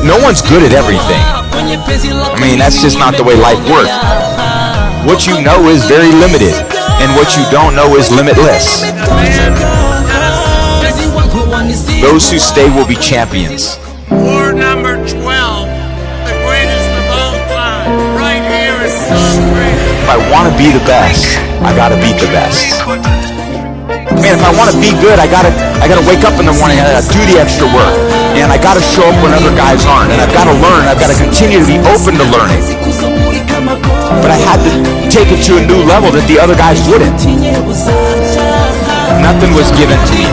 no one's good at everything. I mean, that's just not the way life works. What you know is very limited, and what you don't know is limitless. Those who stay will be champions. War number 12, the greatest of all time. Right here is Tom Brady. If I want to be the best, I gotta beat the best. Man, if I want to be good, I gotta wake up in the morning, I gotta do the extra work, and I gotta show up when other guys aren't, and I've gotta learn, I've gotta continue to be open to learning. But I had to take it to a new level that the other guys wouldn't. Nothing was given to me.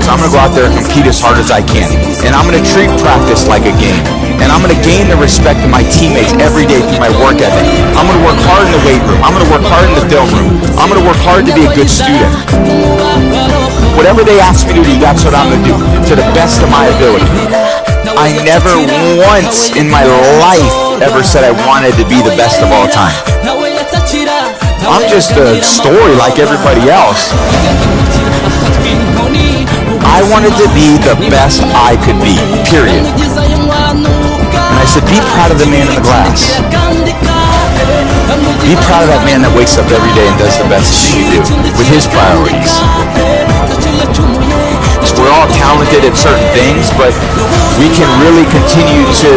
So I'm going to go out there and compete as hard as I can. And I'm going to treat practice like a game. And I'm going to gain the respect of my teammates every day through my work ethic. I'm going to work hard in the weight room. I'm going to work hard in the film room. I'm going to work hard to be a good student. Whatever they ask me to do, that's what I'm going to do to the best of my ability. I never once in my life ever said I wanted to be the best of all time. I'm just a story like everybody else. I wanted to be the best I could be, period. And I said, be proud of the man in the glass. Be proud of that man that wakes up every day and does the best he can do with his priorities. So we're all talented at certain things, but we can really continue to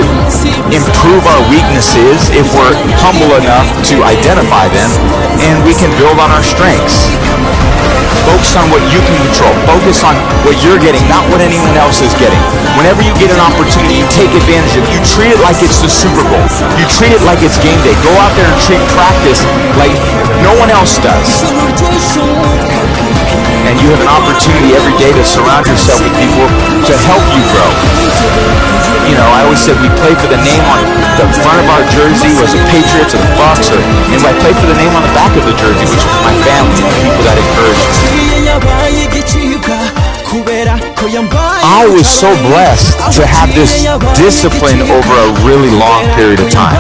improve our weaknesses if we're humble enough to identify them, and we can build on our strengths. Focus on what you can control. Focus on what you're getting, not what anyone else is getting. Whenever you get an opportunity, you take advantage of it. You treat it like it's the Super Bowl. You treat it like it's game day. Go out there and treat practice like no one else does. And you have an opportunity every day to surround yourself with people to help you grow. You know, I always said we play for the name on the front of our jersey, was it Patriots or the Bucks, and I play for the name on the back of the jersey, which was my family and the people that encouraged me. I was so blessed to have this discipline over a really long period of time.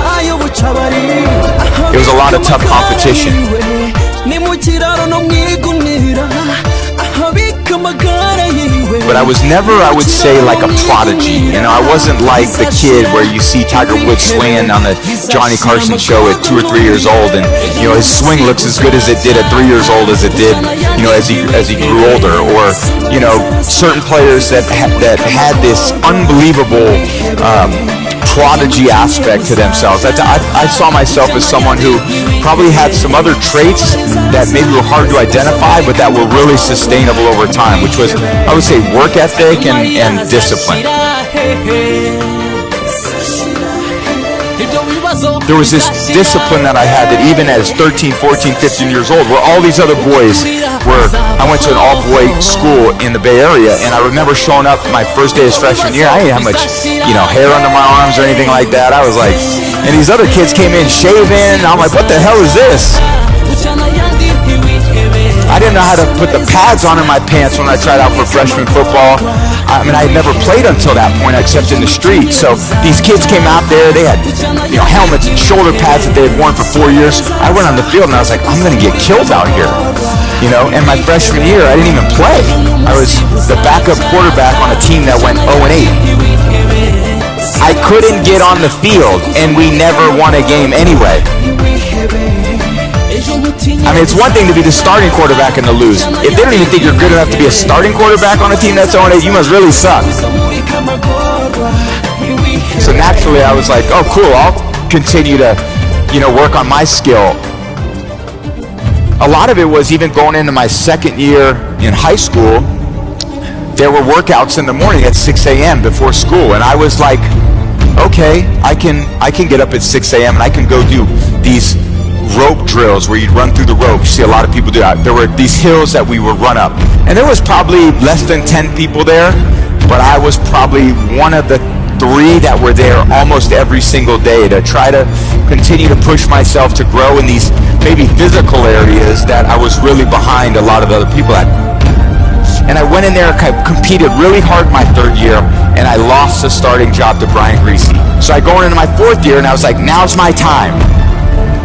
It was a lot of tough competition. But I was never, I would say, like a prodigy. You know, I wasn't like the kid where you see Tiger Woods swinging on the Johnny Carson show at 2 or 3 years old, and you know his swing looks as good as it did at 3 years old as it did, you know, as he grew older. Or you know, certain players that had this unbelievable prodigy aspect to themselves. I saw myself as someone who probably had some other traits that maybe were hard to identify, but that were really sustainable over time, which was, I would say, work ethic and discipline. There was this discipline that I had that even as 13, 14, 15 years old, where all these other boys were, I went to an all-boy school in the Bay Area, and I remember showing up my first day as freshman year. I didn't have much, you know, hair under my arms or anything like that. I was like, and these other kids came in shaving, and I'm like, what the hell is this? I didn't know how to put the pads on in my pants when I tried out for freshman football. I mean, I had never played until that point except in the street. So these kids came out there, they had, you know, helmets and shoulder pads that they had worn for 4 years. I went on the field and I was like, I'm going to get killed out here. You know, and my freshman year, I didn't even play. I was the backup quarterback on a team that went 0-8. I couldn't get on the field, and we never won a game anyway. I mean, it's one thing to be the starting quarterback and to lose. If they don't even think you're good enough to be a starting quarterback on a team that's 0-8, you must really suck. So naturally, I was like, oh, cool, I'll continue to, you know, work on my skill. A lot of it was even going into my second year in high school, there were workouts in the morning at 6 a.m. before school, and I was like, okay, I can get up at 6 a.m. and I can go do these rope drills where you'd run through the rope. You see a lot of people do that. There were these hills that we would run up, and there was probably less than 10 people there, but I was probably one of the 3 that were there almost every single day to try to continue to push myself to grow in these maybe physical areas that I was really behind a lot of the other people at. And I went in there and competed really hard my 3rd year, and I lost the starting job to Brian Greasy. So I go into my 4th year, and I was like, now's my time.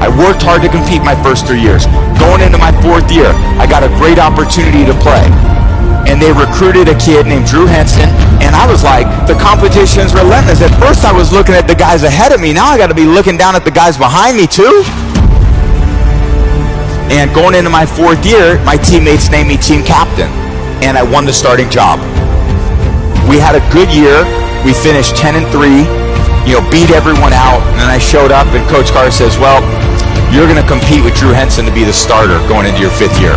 I worked hard to compete my first 3 years. Going into my 4th year, I got a great opportunity to play. and they recruited a kid named Drew Henson, and I was like, the competition's relentless. At first I was looking at the guys ahead of me. Now I got to be looking down at the guys behind me too. And going into my 4th year, my teammates named me team captain, and I won the starting job. We had a good year. We finished 10-3, beat everyone out. And then I showed up, and Coach Carr says, well, you're going to compete with Drew Henson to be the starter going into your 5th year.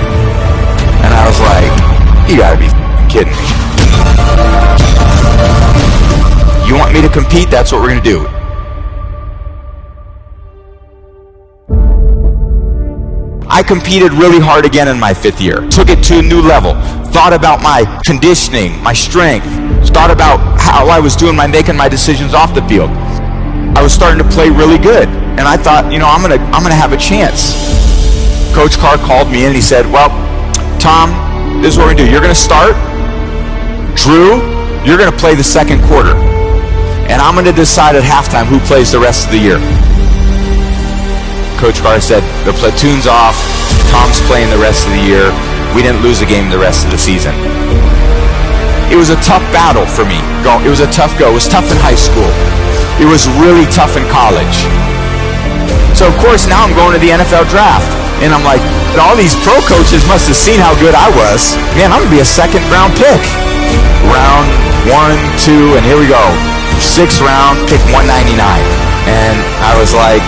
And I was like, you got to be kidding me. You want me to compete? That's what we're going to do. I competed really hard again in my 5th year. Took it to a new level. Thought about my conditioning, my strength. Thought about how I was making my decisions off the field. I was starting to play really good, and I thought, I'm gonna have a chance. Coach Carr called me in and he said, well, Tom, this is what we're gonna do. You're gonna start. Drew, you're gonna play the 2nd quarter, and I'm gonna decide at halftime who plays the rest of the year. Coach Carr said, the platoon's off, Tom's playing the rest of the year. We didn't lose a game the rest of the season. It was a tough battle for me. It was a tough go. It was tough in high school. It was really tough in college. So of course now I'm going to the NFL draft, and I'm like, all these pro coaches must have seen how good I was. Man, I'm gonna be a 2nd round pick. Round 1, 2, and here we go. 6th round, pick 199. And I was like,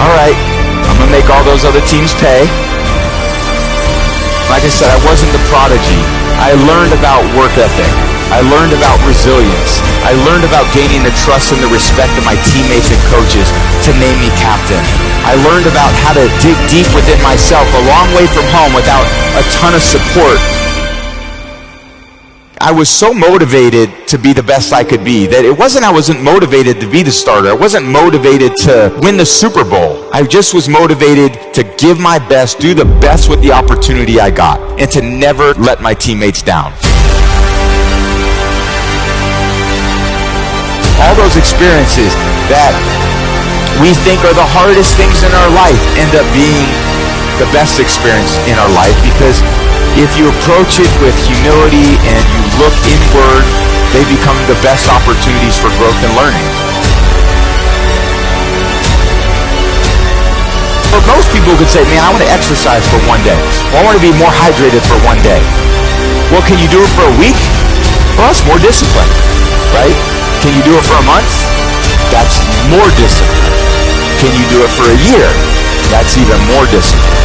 all right, I'm gonna make all those other teams pay. Like I said, I wasn't the prodigy. I learned about work ethic. I learned about resilience. I learned about gaining the trust and the respect of my teammates and coaches to name me captain. I learned about how to dig deep within myself, a long way from home without a ton of support. I was so motivated to be the best I could be that I wasn't motivated to be the starter. I wasn't motivated to win the Super Bowl. I just was motivated to give my best, do the best with the opportunity I got, and to never let my teammates down. All those experiences that we think are the hardest things in our life end up being the best experience in our life, because if you approach it with humility and you look inward, they become the best opportunities for growth and learning. But most people could say, man, I want to exercise for one day. Or I want to be more hydrated for one day. Well, can you do it for a week? Well, that's more discipline, right? Can you do it for a month? That's more discipline. Can you do it for a year? That's even more discipline.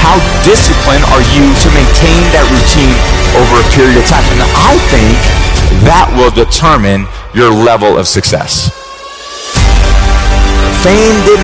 How disciplined are you to maintain that routine over a period of time? And I think that will determine your level of success. Fame didn't